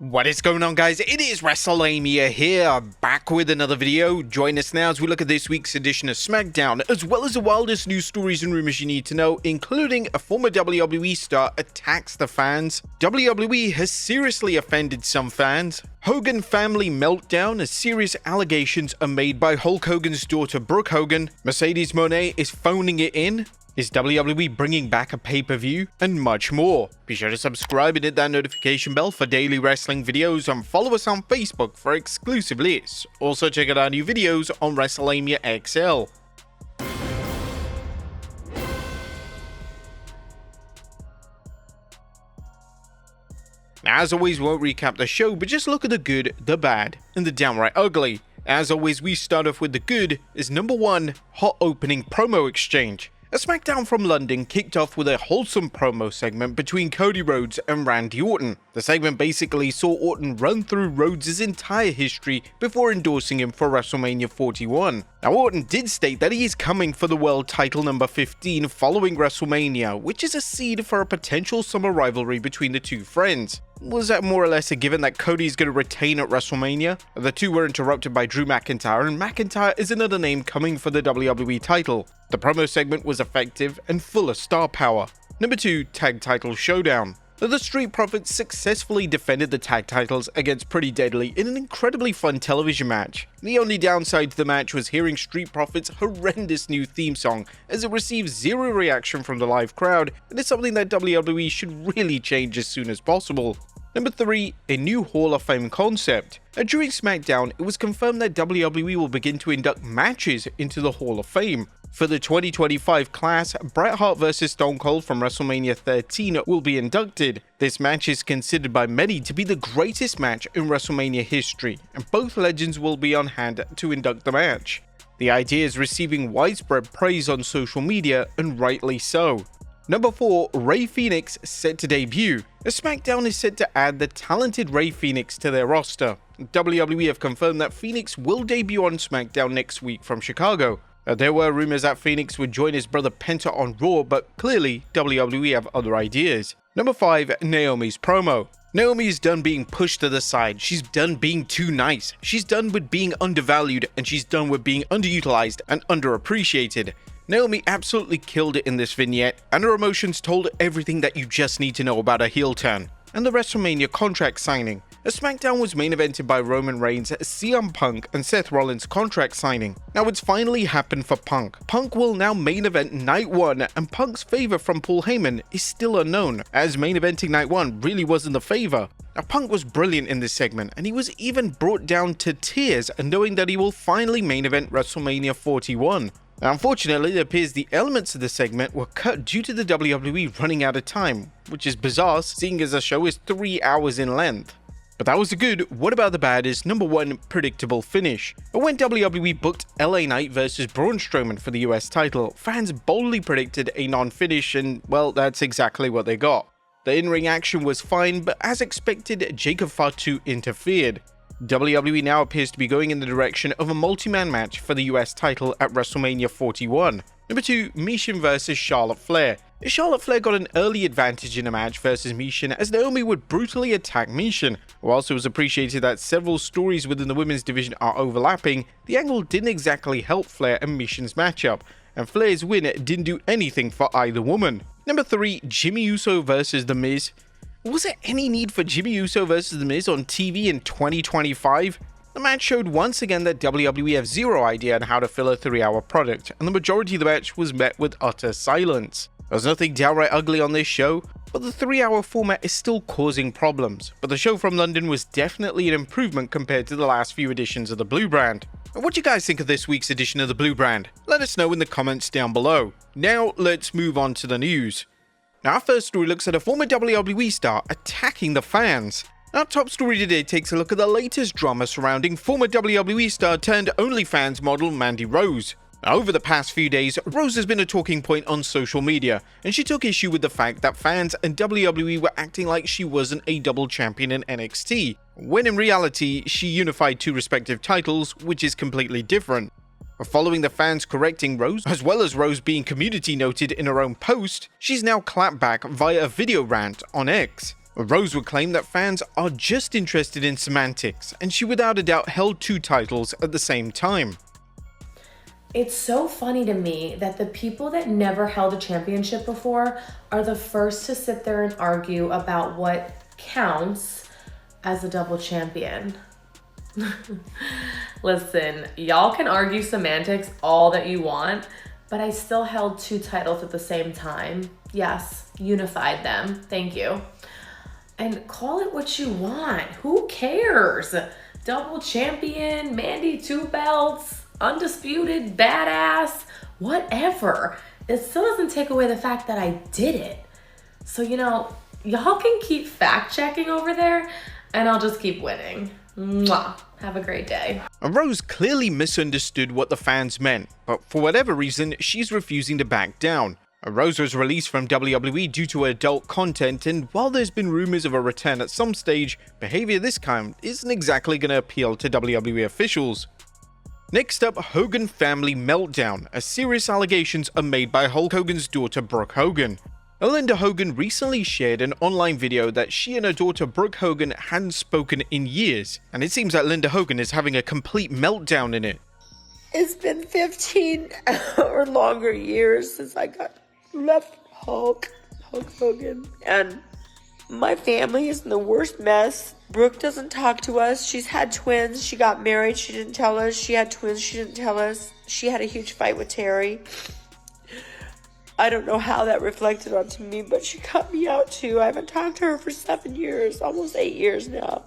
What is going on, guys? It is Wrestlelamia here, back with another video. Join us now as we look at this week's edition of SmackDown, as well as the wildest news stories and rumors you need to know, including a former WWE star attacks the fans, WWE has seriously offended some fans, Hogan family meltdown as serious allegations are made by Hulk Hogan's daughter Brooke Hogan, Mercedes Mone is phoning it in, is WWE bringing back a pay-per-view, and much more. Be sure to subscribe and hit that notification bell for daily wrestling videos, and follow us on Facebook for exclusive lists. Also check out our new videos on Wrestlelamia XL. Now, as always, we won't recap the show, but just look at the good, the bad, and the downright ugly. As always, we start off with the good, is number 1, hot opening promo exchange. A SmackDown from London kicked off with a wholesome promo segment between Cody Rhodes and Randy Orton. The segment basically saw Orton run through Rhodes' entire history before endorsing him for WrestleMania 41. Now, Orton did state that he is coming for the world title number 15 following WrestleMania, which is a seed for a potential summer rivalry between the two friends. Was that more or less a given that Cody is going to retain at WrestleMania? The two were interrupted by Drew McIntyre, and McIntyre is another name coming for the WWE title. The promo segment was effective and full of star power. Number 2, Tag Title Showdown. The Street Profits successfully defended the tag titles against Pretty Deadly in an incredibly fun television match. The only downside to the match was hearing Street Profits' horrendous new theme song, as it received zero reaction from the live crowd, and it's something that WWE should really change as soon as possible. Number 3, a new Hall of Fame concept. During SmackDown, it was confirmed that WWE will begin to induct matches into the Hall of Fame. For the 2025 class, Bret Hart vs Stone Cold from WrestleMania 13 will be inducted. This match is considered by many to be the greatest match in WrestleMania history, and both legends will be on hand to induct the match. The idea is receiving widespread praise on social media, and rightly so. Number 4, Rey Fenix set to debut. A SmackDown is set to add the talented Rey Fenix to their roster. WWE have confirmed that Fenix will debut on SmackDown next week from Chicago. There were rumors that Phoenix would join his brother Penta on Raw, but clearly WWE have other ideas. Number 5, Naomi's promo. Naomi is done being pushed to the side, she's done being too nice, she's done with being undervalued, and she's done with being underutilized and underappreciated. Naomi absolutely killed it in this vignette, and her emotions told everything that you just need to know about her heel turn. And the WrestleMania contract signing. A SmackDown was main evented by Roman Reigns, CM Punk, and Seth Rollins' contract signing. Now it's finally happened for Punk. Punk will now main event Night 1, and Punk's favor from Paul Heyman is still unknown, as main eventing Night 1 really wasn't the favor. Now Punk was brilliant in this segment, and he was even brought down to tears knowing that he will finally main event WrestleMania 41. Now, unfortunately, it appears the elements of the segment were cut due to the WWE running out of time, which is bizarre seeing as the show is 3 hours in length. But that was the good. What about the bad is number 1, predictable finish. But when WWE booked LA Knight vs Braun Strowman for the US title, fans boldly predicted a non-finish, and well, that's exactly what they got. The in-ring action was fine, but as expected, Jacob Fatu interfered. WWE now appears to be going in the direction of a multi-man match for the US title at WrestleMania 41. Number 2, Michin vs Charlotte Flair. Charlotte Flair got an early advantage in the match versus Michin, as Naomi would brutally attack Michin. Whilst it was appreciated that several stories within the women's division are overlapping, the angle didn't exactly help Flair and Michin's matchup, and Flair's win didn't do anything for either woman. Number 3, Jimmy Uso vs The Miz. Was there any need for Jimmy Uso vs The Miz on TV in 2025? The match showed once again that WWE have zero idea on how to fill a 3-hour product, and the majority of the match was met with utter silence. There's nothing downright ugly on this show, but the 3-hour format is still causing problems. But the show from London was definitely an improvement compared to the last few editions of the Blue Brand. What do you guys think of this week's edition of the Blue Brand? Let us know in the comments down below. Now let's move on to the news. Now, our first story looks at a former WWE star attacking the fans. Our top story today takes a look at the latest drama surrounding former WWE star turned OnlyFans model Mandy Rose. Now, over the past few days, Rose has been a talking point on social media, and she took issue with the fact that fans and WWE were acting like she wasn't a double champion in NXT, when in reality, she unified 2 respective titles, which is completely different. Following the fans correcting Rose, as well as Rose being community noted in her own post, she's now clapped back via a video rant on X. Rose would claim that fans are just interested in semantics, and she without a doubt held 2 titles at the same time. It's so funny to me that the people that never held a championship before are the first to sit there and argue about what counts as a double champion. Listen, y'all can argue semantics all that you want, but I still held 2 titles at the same time. Yes, unified them. Thank you. And call it what you want. Who cares? Double champion, Mandy 2 belts, undisputed, badass, whatever. It still doesn't take away the fact that I did it. So, y'all can keep fact checking over there and I'll just keep winning. Mwah. Have a great day. Rose clearly misunderstood what the fans meant, but for whatever reason, she's refusing to back down. Rose was released from WWE due to adult content, and while there's been rumors of a return at some stage, behavior this kind isn't exactly going to appeal to WWE officials. Next up, Hogan family meltdown, as serious allegations are made by Hulk Hogan's daughter Brooke Hogan. Linda Hogan recently shared an online video that she and her daughter Brooke Hogan hadn't spoken in years, and it seems that Linda Hogan is having a complete meltdown in it. It's been 15 or longer years since I left Hulk Hogan, and my family is in the worst mess. Brooke doesn't talk to us. She's had twins. She got married. She didn't tell us. She had twins. She didn't tell us. She had a huge fight with Terry. I don't know how that reflected onto me, but she cut me out too. I haven't talked to her for 7 years, almost 8 years now.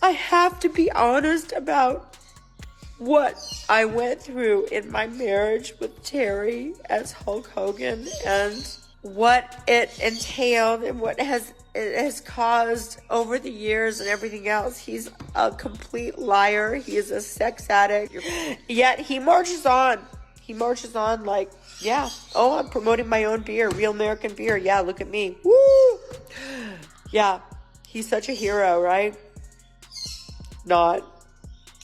I have to be honest about what I went through in my marriage with Terry as Hulk Hogan and what it entailed and what it has caused over the years and everything else. He's a complete liar. He is a sex addict. Yet he marches on. He marches on like, yeah, oh, I'm promoting my own beer, Real American Beer. Yeah, look at me. Woo! Yeah, he's such a hero, right? Not.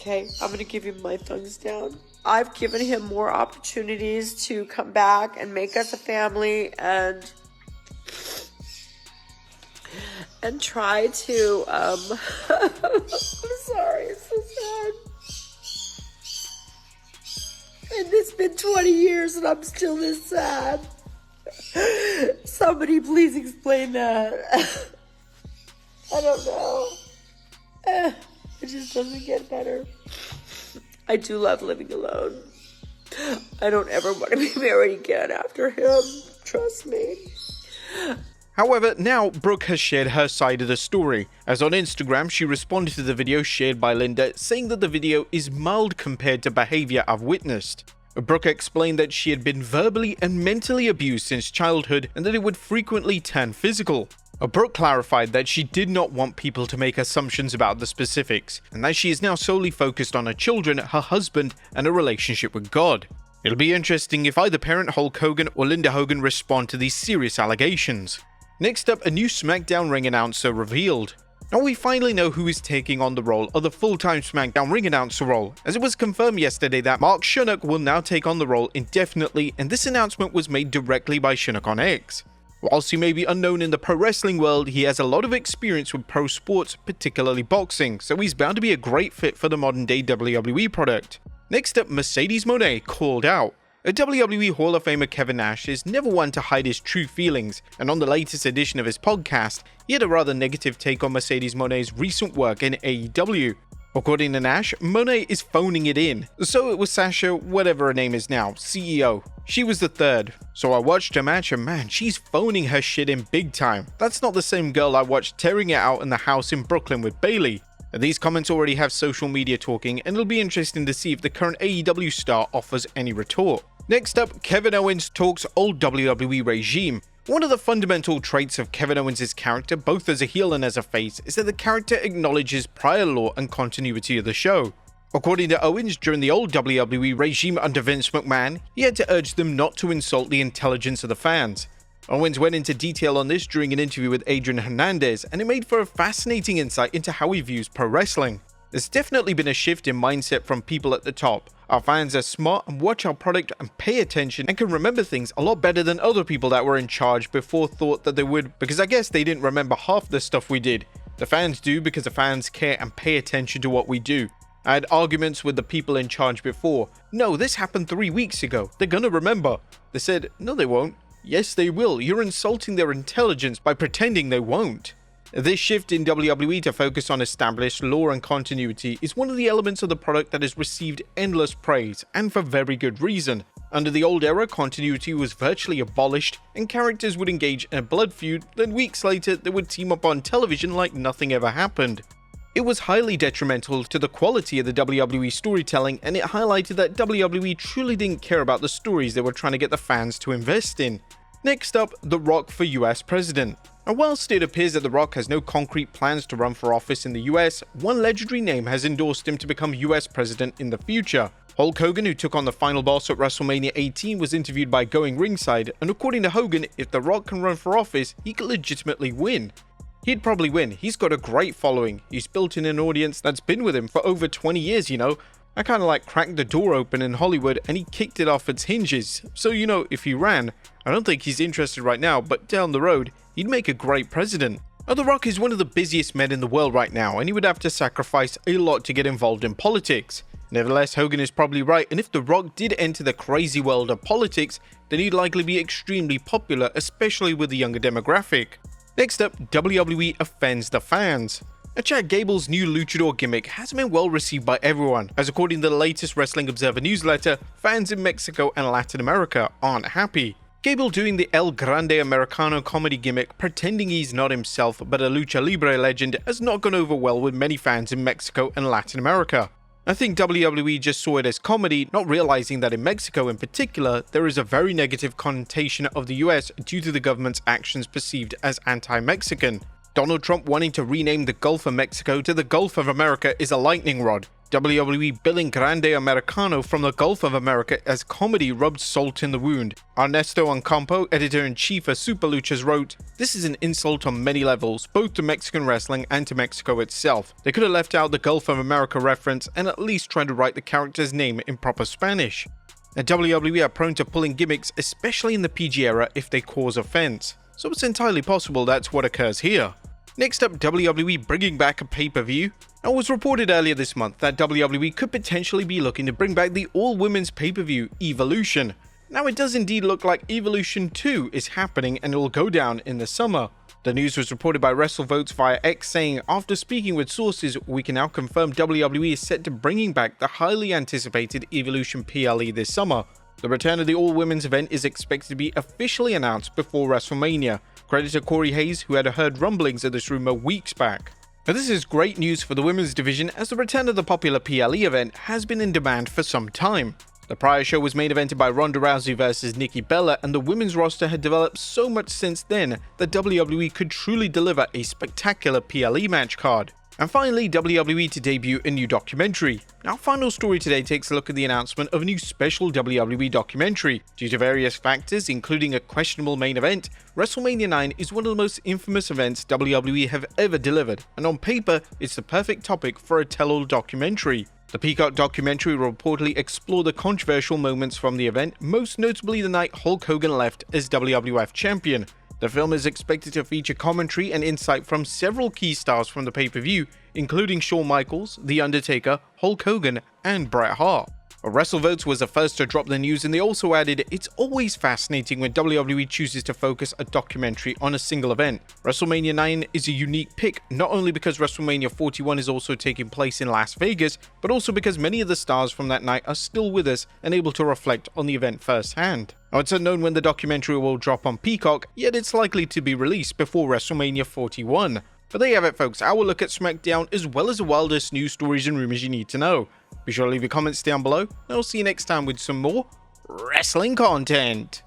Okay, I'm going to give him my thumbs down. I've given him more opportunities to come back and make us a family and try to, I'm sorry, it's so sad. And it's been 20 years and I'm still this sad. Somebody please explain that. I don't know. It just doesn't get better. I do love living alone. I don't ever want to be married again after him. Trust me. However, now Brooke has shared her side of the story, as on Instagram she responded to the video shared by Linda saying that the video is mild compared to behavior I've witnessed. Brooke explained that she had been verbally and mentally abused since childhood and that it would frequently turn physical. Brooke clarified that she did not want people to make assumptions about the specifics, and that she is now solely focused on her children, her husband, and a relationship with God. It'll be interesting if either parent Hulk Hogan or Linda Hogan respond to these serious allegations. Next up, a new SmackDown ring announcer revealed. Now we finally know who is taking on the role of the full-time SmackDown ring announcer role, as it was confirmed yesterday that Mark Shunock will now take on the role indefinitely, and this announcement was made directly by Shunock on X. Whilst he may be unknown in the pro wrestling world, he has a lot of experience with pro sports, particularly boxing, so he's bound to be a great fit for the modern day WWE product. Next up, Mercedes Mone called out. A WWE Hall of Famer Kevin Nash is never one to hide his true feelings, and on the latest edition of his podcast, he had a rather negative take on Mercedes Moné's recent work in AEW. According to Nash, Mone is phoning it in. So it was Sasha, whatever her name is now, CEO. She was the third. So I watched her match and man, she's phoning her shit in big time. That's not the same girl I watched tearing it out in the house in Brooklyn with Bayley. These comments already have social media talking, and it'll be interesting to see if the current AEW star offers any retort. Next up, Kevin Owens talks old WWE regime. One of the fundamental traits of Kevin Owens' character, both as a heel and as a face, is that the character acknowledges prior lore and continuity of the show. According to Owens, during the old WWE regime under Vince McMahon, he had to urge them not to insult the intelligence of the fans. Owens went into detail on this during an interview with Adrian Hernandez, and it made for a fascinating insight into how he views pro wrestling. There's definitely been a shift in mindset from people at the top. Our fans are smart and watch our product and pay attention and can remember things a lot better than other people that were in charge before thought that they would, because I guess they didn't remember half the stuff we did. The fans do because the fans care and pay attention to what we do. I had arguments with the people in charge before. No, this happened 3 weeks ago. They're gonna remember. They said, no they won't. Yes they will. You're insulting their intelligence by pretending they won't. This shift in WWE to focus on established lore and continuity is one of the elements of the product that has received endless praise, and for very good reason. Under the old era, continuity was virtually abolished, and characters would engage in a blood feud, then weeks later they would team up on television like nothing ever happened. It was highly detrimental to the quality of the WWE storytelling, and it highlighted that WWE truly didn't care about the stories they were trying to get the fans to invest in. Next up, The Rock for US President. And whilst it appears that The Rock has no concrete plans to run for office in the US, one legendary name has endorsed him to become US President in the future. Hulk Hogan, who took on the final boss at Wrestlemania 18, was interviewed by Going Ringside, and according to Hogan, if The Rock can run for office, he could legitimately win. He'd probably win. He's got a great following. He's built in an audience that's been with him for over 20 years, you know. I kinda like cracked the door open in Hollywood and he kicked it off its hinges. So, you know, if he ran, I don't think he's interested right now, but down the road, he'd make a great president. Now, The Rock is one of the busiest men in the world right now, and he would have to sacrifice a lot to get involved in politics. Nevertheless, Hogan is probably right, and if The Rock did enter the crazy world of politics, then he'd likely be extremely popular, especially with the younger demographic. Next up, WWE Offends the Fans. Chad Gable's new luchador gimmick hasn't been well received by everyone, as according to the latest Wrestling Observer newsletter, fans in Mexico and Latin America aren't happy. Gable doing the El Grande Americano comedy gimmick, pretending he's not himself but a lucha libre legend, has not gone over well with many fans in Mexico and Latin America. I think WWE just saw it as comedy, not realizing that in Mexico in particular, there is a very negative connotation of the US due to the government's actions perceived as anti-Mexican. Donald Trump wanting to rename the Gulf of Mexico to the Gulf of America is a lightning rod. WWE billing Grande Americano from the Gulf of America as comedy rubbed salt in the wound. Ernesto Ancampo, editor-in-chief of Super Luchas, wrote, "This is an insult on many levels, both to Mexican wrestling and to Mexico itself. They could have left out the Gulf of America reference and at least tried to write the character's name in proper Spanish." Now, WWE are prone to pulling gimmicks, especially in the PG era, if they cause offense. So it's entirely possible that's what occurs here. Next up, WWE bringing back a pay-per-view. It was reported earlier this month that WWE could potentially be looking to bring back the all-women's pay-per-view, Evolution. Now it does indeed look like Evolution 2 is happening and it will go down in the summer. The news was reported by WrestleVotes via X saying, after speaking with sources, we can now confirm WWE is set to bringing back the highly anticipated Evolution PLE this summer. The return of the all-women's event is expected to be officially announced before WrestleMania. Credit to Corey Hayes, who had heard rumblings of this rumor weeks back. Now, this is great news for the women's division, as the return of the popular PLE event has been in demand for some time. The prior show was main evented by Ronda Rousey vs Nikki Bella, and the women's roster had developed so much since then that WWE could truly deliver a spectacular PLE match card. And finally, WWE to debut a new documentary. Our final story today takes a look at the announcement of a new special WWE documentary. Due to various factors, including a questionable main event, Wrestlemania 9 is one of the most infamous events WWE have ever delivered, and on paper, it's the perfect topic for a tell-all documentary. The Peacock documentary will reportedly explore the controversial moments from the event, most notably the night Hulk Hogan left as WWF champion. The film is expected to feature commentary and insight from several key stars from the pay-per-view, including Shawn Michaels, The Undertaker, Hulk Hogan, and Bret Hart. WrestleVotes was the first to drop the news, and they also added, "It's always fascinating when WWE chooses to focus a documentary on a single event. Wrestlemania 9 is a unique pick, not only because Wrestlemania 41 is also taking place in Las Vegas, but also because many of the stars from that night are still with us and able to reflect on the event firsthand." Now, it's unknown when the documentary will drop on Peacock, yet it's likely to be released before WrestleMania 41. But there you have it, folks, our look at SmackDown, as well as the wildest news stories and rumors you need to know. Be sure to leave your comments down below, and I'll see you next time with some more wrestling content.